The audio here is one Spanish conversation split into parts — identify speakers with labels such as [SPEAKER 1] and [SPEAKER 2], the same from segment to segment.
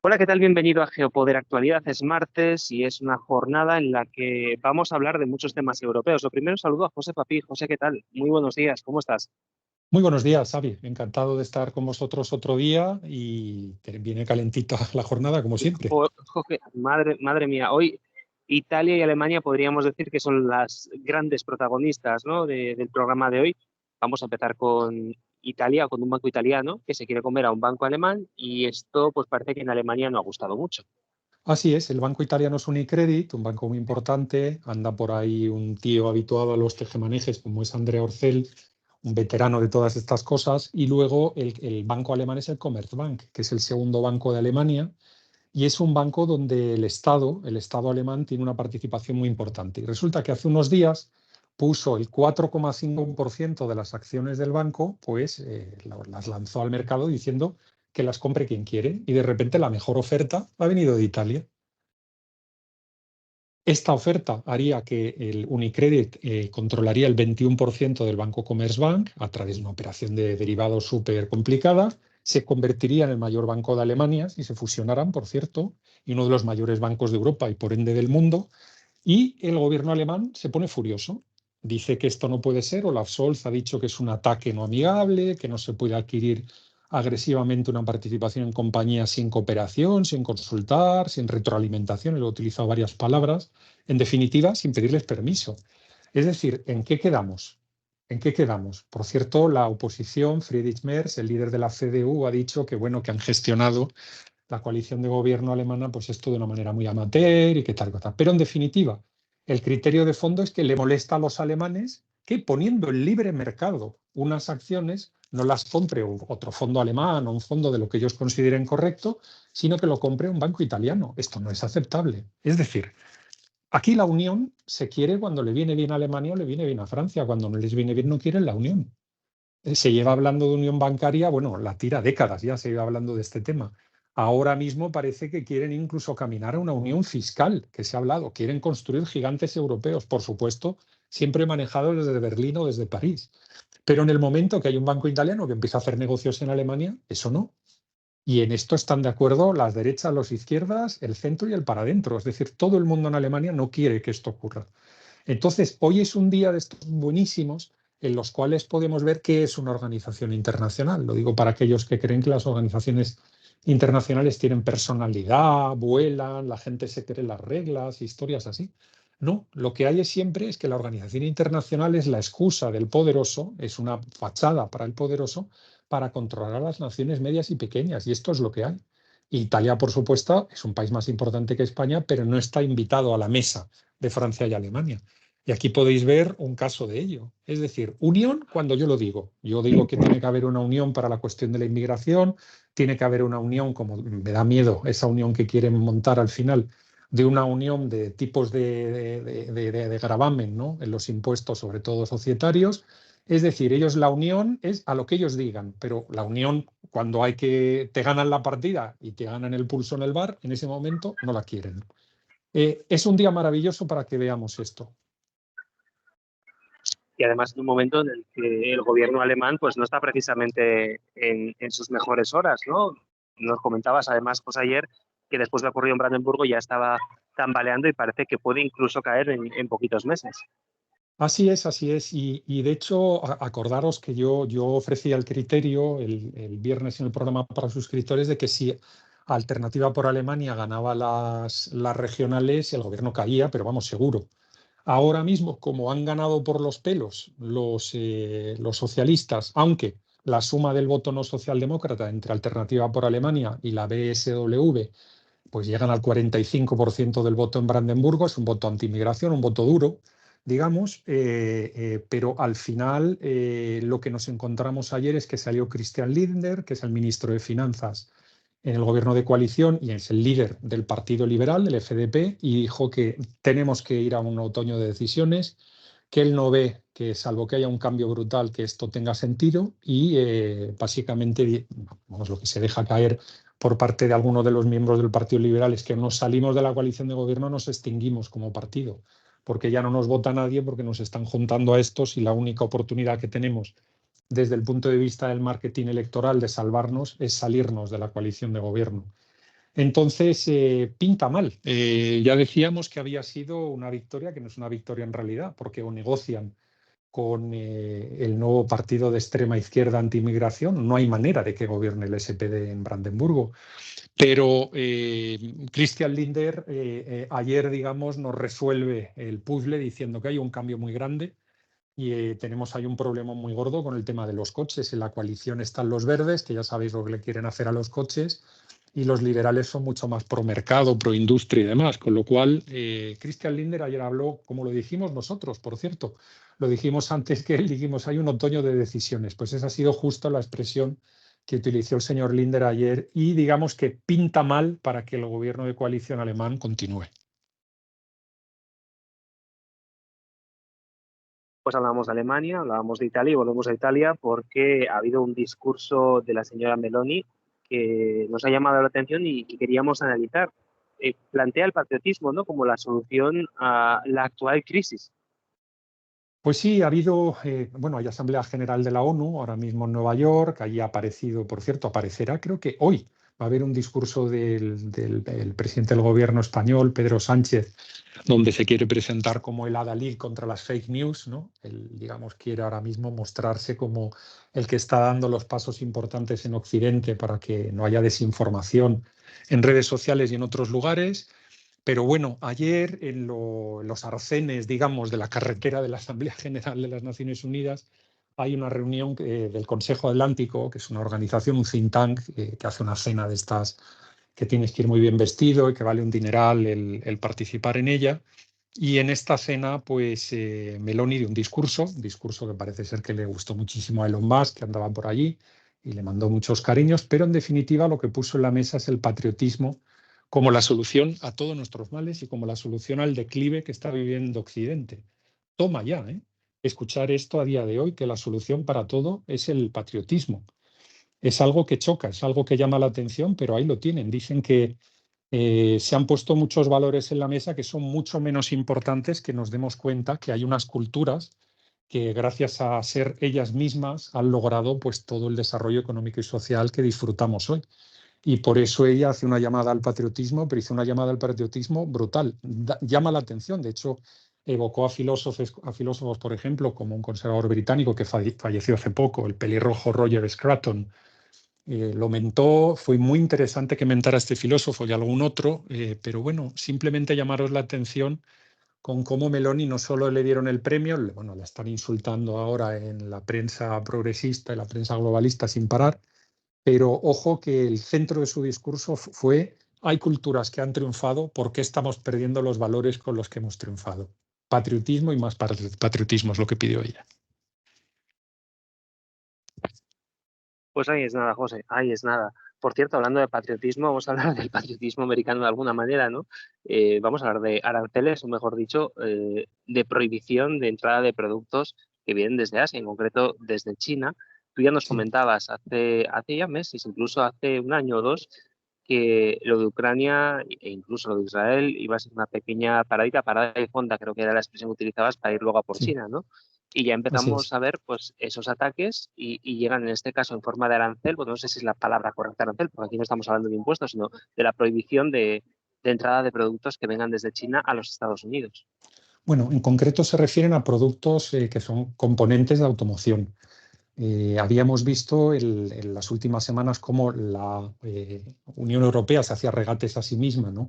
[SPEAKER 1] Hola, ¿qué tal? Bienvenido a Geopoder Actualidad. Es martes y es una jornada en la que vamos a hablar de muchos temas europeos. Lo primero, saludo a José Papí. José, ¿qué tal? Muy buenos días, ¿cómo estás?
[SPEAKER 2] Muy buenos días, Xavi. Encantado de estar con vosotros otro día y que viene calentita la jornada, como siempre.
[SPEAKER 1] Jorge, madre mía, hoy Italia y Alemania podríamos decir que son las grandes protagonistas, ¿no? Del programa de hoy. Vamos a empezar con Italia, con un banco italiano que se quiere comer a un banco alemán y esto pues parece que en Alemania no ha gustado mucho.
[SPEAKER 2] Así es, el banco italiano es Unicredit, un banco muy importante. Anda por ahí un tío habituado a los tejemanejes, como es Andrea Orcel, un veterano de todas estas cosas. Y luego el banco alemán es el Commerzbank, que es el segundo banco de Alemania. Y es un banco donde el Estado alemán, tiene una participación muy importante. Y resulta que hace unos días puso el 4,5% de las acciones del banco, pues las lanzó al mercado diciendo que las compre quien quiere. Y de repente la mejor oferta ha venido de Italia. Esta oferta haría que el Unicredit controlaría el 21% del Banco Commerzbank a través de una operación de derivados súper complicada. Se convertiría en el mayor banco de Alemania si se fusionaran, por cierto, y uno de los mayores bancos de Europa y por ende del mundo. Y el gobierno alemán se pone furioso. Dice que esto no puede ser. Olaf Scholz ha dicho que es un ataque no amigable, que no se puede adquirir agresivamente una participación en compañías sin cooperación, sin consultar, sin retroalimentación. Él ha utilizado varias palabras. En definitiva, sin pedirles permiso. Es decir, ¿en qué quedamos? ¿En qué quedamos? Por cierto, la oposición, Friedrich Merz, el líder de la CDU, ha dicho que bueno, que han gestionado la coalición de gobierno alemana, pues esto de una manera muy amateur y que tal cosa. Pero en definitiva, el criterio de fondo es que le molesta a los alemanes que poniendo en libre mercado unas acciones no las compre otro fondo alemán o un fondo de lo que ellos consideren correcto, sino que lo compre un banco italiano. Esto no es aceptable. Es decir, aquí la unión se quiere cuando le viene bien a Alemania o le viene bien a Francia. Cuando no les viene bien no quieren la unión. Se lleva hablando de unión bancaria, bueno, la tira décadas ya se lleva hablando de este tema. Ahora mismo parece que quieren incluso caminar a una unión fiscal, que se ha hablado. Quieren construir gigantes europeos, por supuesto, siempre manejados desde Berlín o desde París. Pero en el momento que hay un banco italiano que empieza a hacer negocios en Alemania, eso no. Y en esto están de acuerdo las derechas, las izquierdas, el centro y el para adentro. Es decir, todo el mundo en Alemania no quiere que esto ocurra. Entonces, hoy es un día de estos buenísimos en los cuales podemos ver qué es una organización internacional. Lo digo para aquellos que creen que las organizaciones internacionales tienen personalidad, vuelan, la gente se cree las reglas, historias así. No, lo que hay siempre es que la organización internacional es la excusa del poderoso, es una fachada para el poderoso para controlar a las naciones medias y pequeñas, y esto es lo que hay. Italia, por supuesto, es un país más importante que España, pero no está invitado a la mesa de Francia y Alemania. Y aquí podéis ver un caso de ello. Es decir, unión cuando yo lo digo. Yo digo que tiene que haber una unión para la cuestión de la inmigración, tiene que haber una unión, como me da miedo esa unión que quieren montar al final, de una unión de tipos de gravamen, ¿no? En los impuestos, sobre todo societarios. Es decir, ellos la unión es a lo que ellos digan, pero la unión cuando hay que te ganan la partida y te ganan el pulso en el bar, en ese momento no la quieren. Es un día maravilloso para que veamos esto.
[SPEAKER 1] Y además en un momento en el que el gobierno alemán pues no está precisamente en sus mejores horas, ¿no? Nos comentabas además pues ayer que después de lo ocurrido en Brandenburgo ya estaba tambaleando y parece que puede incluso caer en poquitos meses.
[SPEAKER 2] Así es, así es. Y de hecho, acordaros que yo ofrecía el criterio el viernes en el programa para suscriptores de que si Alternativa por Alemania ganaba las regionales, el gobierno caía, pero vamos, seguro. Ahora mismo, como han ganado por los pelos los socialistas, aunque la suma del voto no socialdemócrata entre Alternativa por Alemania y la BSW, pues llegan al 45% del voto en Brandenburgo, es un voto anti-inmigración, un voto duro, digamos, pero al final lo que nos encontramos ayer es que salió Christian Lindner, que es el ministro de Finanzas en el gobierno de coalición y es el líder del Partido Liberal, del FDP, y dijo que tenemos que ir a un otoño de decisiones, que él no ve que, salvo que haya un cambio brutal, que esto tenga sentido y básicamente, vamos, lo que se deja caer por parte de algunos de los miembros del Partido Liberal es que nos salimos de la coalición de gobierno, nos extinguimos como partido, porque ya no nos vota nadie, porque nos están juntando a estos y la única oportunidad que tenemos desde el punto de vista del marketing electoral de salvarnos es salirnos de la coalición de gobierno. Entonces, pinta mal. Ya decíamos que había sido una victoria, que no es una victoria en realidad, porque o negocian con el nuevo partido de extrema izquierda anti-inmigración, no hay manera de que gobierne el SPD en Brandenburgo. Pero Christian Lindner ayer, digamos, nos resuelve el puzzle diciendo que hay un cambio muy grande y tenemos ahí un problema muy gordo con el tema de los coches. En la coalición están los verdes, que ya sabéis lo que le quieren hacer a los coches, y los liberales son mucho más pro mercado, pro industria y demás. Con lo cual, Christian Lindner ayer habló, como lo dijimos nosotros, por cierto, lo dijimos antes que él, dijimos, hay un otoño de decisiones. Pues esa ha sido justo la expresión que utilizó el señor Lindner ayer y digamos que pinta mal para que el gobierno de coalición alemán continúe.
[SPEAKER 1] Pues hablábamos de Alemania, hablábamos de Italia y volvemos a Italia porque ha habido un discurso de la señora Meloni que nos ha llamado la atención y que queríamos analizar. Plantea el patriotismo, ¿no?, como la solución a la actual crisis.
[SPEAKER 2] Pues sí, ha habido, bueno, hay Asamblea General de la ONU ahora mismo en Nueva York, allí ha aparecido, por cierto, aparecerá creo que hoy, va a haber un discurso del presidente del gobierno español, Pedro Sánchez, donde se quiere presentar como el adalid contra las fake news, ¿no? Él, digamos, quiere ahora mismo mostrarse como el que está dando los pasos importantes en Occidente para que no haya desinformación en redes sociales y en otros lugares. Pero bueno, ayer en los arcenes, digamos, de la carretera de la Asamblea General de las Naciones Unidas hay una reunión del Consejo Atlántico, que es una organización, un think tank, que hace una cena de estas que tienes que ir muy bien vestido y que vale un dineral el participar en ella. Y en esta cena, pues Meloni dio un discurso que parece ser que le gustó muchísimo a Elon Musk, que andaba por allí, y le mandó muchos cariños, pero en definitiva lo que puso en la mesa es el patriotismo como la solución a todos nuestros males y como la solución al declive que está viviendo Occidente. Toma ya, escuchar esto a día de hoy, que la solución para todo es el patriotismo. Es algo que choca, es algo que llama la atención, pero ahí lo tienen. Dicen que se han puesto muchos valores en la mesa que son mucho menos importantes, que nos demos cuenta que hay unas culturas que gracias a ser ellas mismas han logrado pues todo el desarrollo económico y social que disfrutamos hoy. Y por eso ella hace una llamada al patriotismo, pero hizo una llamada al patriotismo brutal. Llama la atención, de hecho, evocó a filósofos, por ejemplo, como un conservador británico que falleció hace poco, el pelirrojo Roger Scruton. Lo mentó, fue muy interesante que mentara este filósofo y algún otro, pero bueno, simplemente llamaros la atención con cómo Meloni no solo le dieron el premio, bueno, la están insultando ahora en la prensa progresista y la prensa globalista sin parar, pero ojo que el centro de su discurso fue: hay culturas que han triunfado, ¿por qué estamos perdiendo los valores con los que hemos triunfado? Patriotismo y más patriotismo es lo que pidió ella.
[SPEAKER 1] Pues ahí es nada, José, ahí es nada. Por cierto, hablando de patriotismo, vamos a hablar del patriotismo americano de alguna manera, ¿no? Vamos a hablar de aranceles, o mejor dicho, de prohibición de entrada de productos que vienen desde Asia, en concreto desde China. Tú ya nos comentabas hace ya meses, incluso hace un año o dos, que lo de Ucrania e incluso lo de Israel iba a ser una pequeña parada de fonda, creo que era la expresión que utilizabas, para ir luego a por
[SPEAKER 2] Sí,
[SPEAKER 1] China, ¿no? Y ya
[SPEAKER 2] así
[SPEAKER 1] empezamos
[SPEAKER 2] es.
[SPEAKER 1] a ver pues esos ataques y llegan en este caso en forma de arancel, bueno, no sé si es la palabra correcta arancel, porque aquí no estamos hablando de impuestos, sino de la prohibición de entrada de productos que vengan desde China a los Estados Unidos.
[SPEAKER 2] Bueno, en concreto se refieren a productos que son componentes de automoción. Habíamos visto en las últimas semanas cómo la Unión Europea se hacía regates a sí misma, ¿no?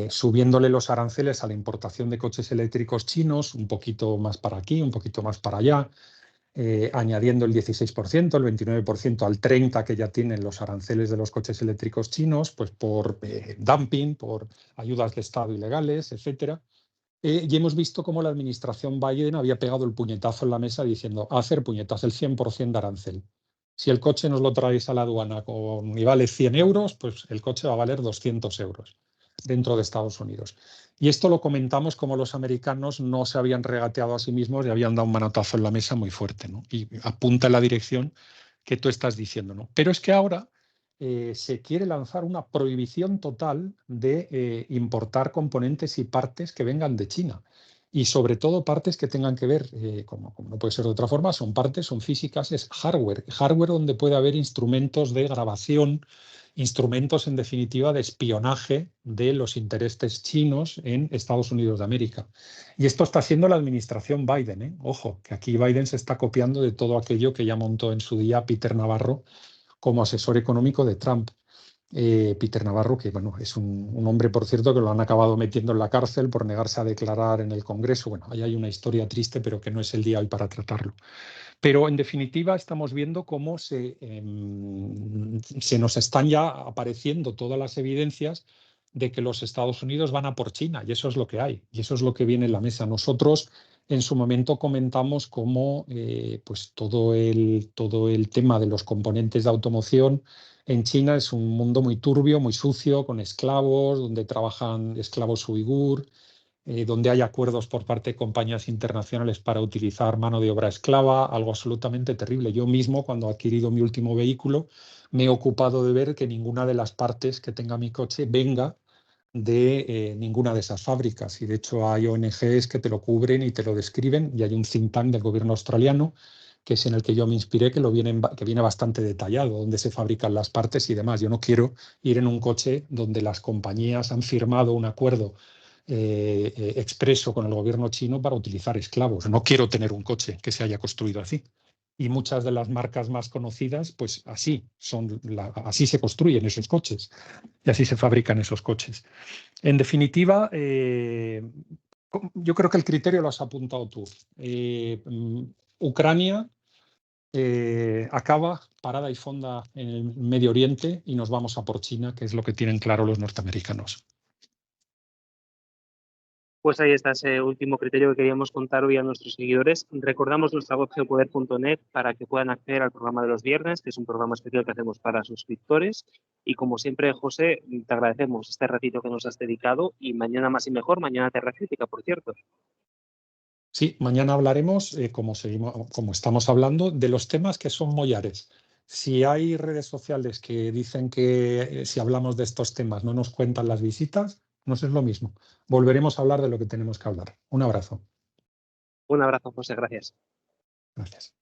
[SPEAKER 2] Subiéndole los aranceles a la importación de coches eléctricos chinos, un poquito más para aquí, un poquito más para allá, añadiendo el 16%, el 29% al 30% que ya tienen los aranceles de los coches eléctricos chinos, pues por dumping, por ayudas de Estado ilegales, etcétera. Y hemos visto cómo la administración Biden había pegado el puñetazo en la mesa diciendo: a hacer puñetazo, el 100% de arancel. Si el coche nos lo traéis a la aduana y vale 100 euros, pues el coche va a valer 200 euros dentro de Estados Unidos. Y esto lo comentamos como los americanos no se habían regateado a sí mismos y habían dado un manotazo en la mesa muy fuerte, ¿no? Y apunta en la dirección que tú estás diciendo, ¿no? Pero es que ahora se quiere lanzar una prohibición total de importar componentes y partes que vengan de China. Y sobre todo partes que tengan que ver, como no puede ser de otra forma, son partes, son físicas, es hardware. Hardware donde puede haber instrumentos de grabación, instrumentos, en definitiva, de espionaje de los intereses chinos en Estados Unidos de América. Y esto está haciendo la administración Biden, ¿eh? Ojo, que aquí Biden se está copiando de todo aquello que ya montó en su día Peter Navarro como asesor económico de Trump. Peter Navarro, que bueno, es un hombre, por cierto, que lo han acabado metiendo en la cárcel por negarse a declarar en el Congreso. Bueno, ahí hay una historia triste, pero que no es el día hoy para tratarlo. Pero en definitiva estamos viendo cómo se nos están ya apareciendo todas las evidencias de que los Estados Unidos van a por China, y eso es lo que hay, y eso es lo que viene en la mesa. Nosotros en su momento comentamos cómo pues todo el tema de los componentes de automoción en China es un mundo muy turbio, muy sucio, con esclavos, donde trabajan esclavos uigur, donde hay acuerdos por parte de compañías internacionales para utilizar mano de obra esclava, algo absolutamente terrible. Yo mismo, cuando he adquirido mi último vehículo, me he ocupado de ver que ninguna de las partes que tenga mi coche venga de ninguna de esas fábricas. Y de hecho hay ONGs que te lo cubren y te lo describen, y hay un think tank del gobierno australiano, que es en el que yo me inspiré, que viene bastante detallado, dónde se fabrican las partes y demás. Yo no quiero ir en un coche donde las compañías han firmado un acuerdo expreso con el gobierno chino para utilizar esclavos. No quiero tener un coche que se haya construido así. Y muchas de las marcas más conocidas, pues así se construyen esos coches y así se fabrican esos coches. En definitiva, yo creo que el criterio lo has apuntado tú. Ucrania acaba parada y fonda en el Medio Oriente y nos vamos a por China, que es lo que tienen claro los norteamericanos.
[SPEAKER 1] Pues ahí está ese último criterio que queríamos contar hoy a nuestros seguidores. Recordamos nuestra web geopoder.net para que puedan acceder al programa de los viernes, que es un programa especial que hacemos para suscriptores. Y como siempre, José, te agradecemos este ratito que nos has dedicado y mañana más y mejor, mañana Terra Crítica, por cierto.
[SPEAKER 2] Sí, mañana hablaremos, como estamos hablando, de los temas que son mollares. Si hay redes sociales que dicen que si hablamos de estos temas no nos cuentan las visitas, no es lo mismo. Volveremos a hablar de lo que tenemos que hablar. Un abrazo.
[SPEAKER 1] Un abrazo, José, gracias.
[SPEAKER 2] Gracias.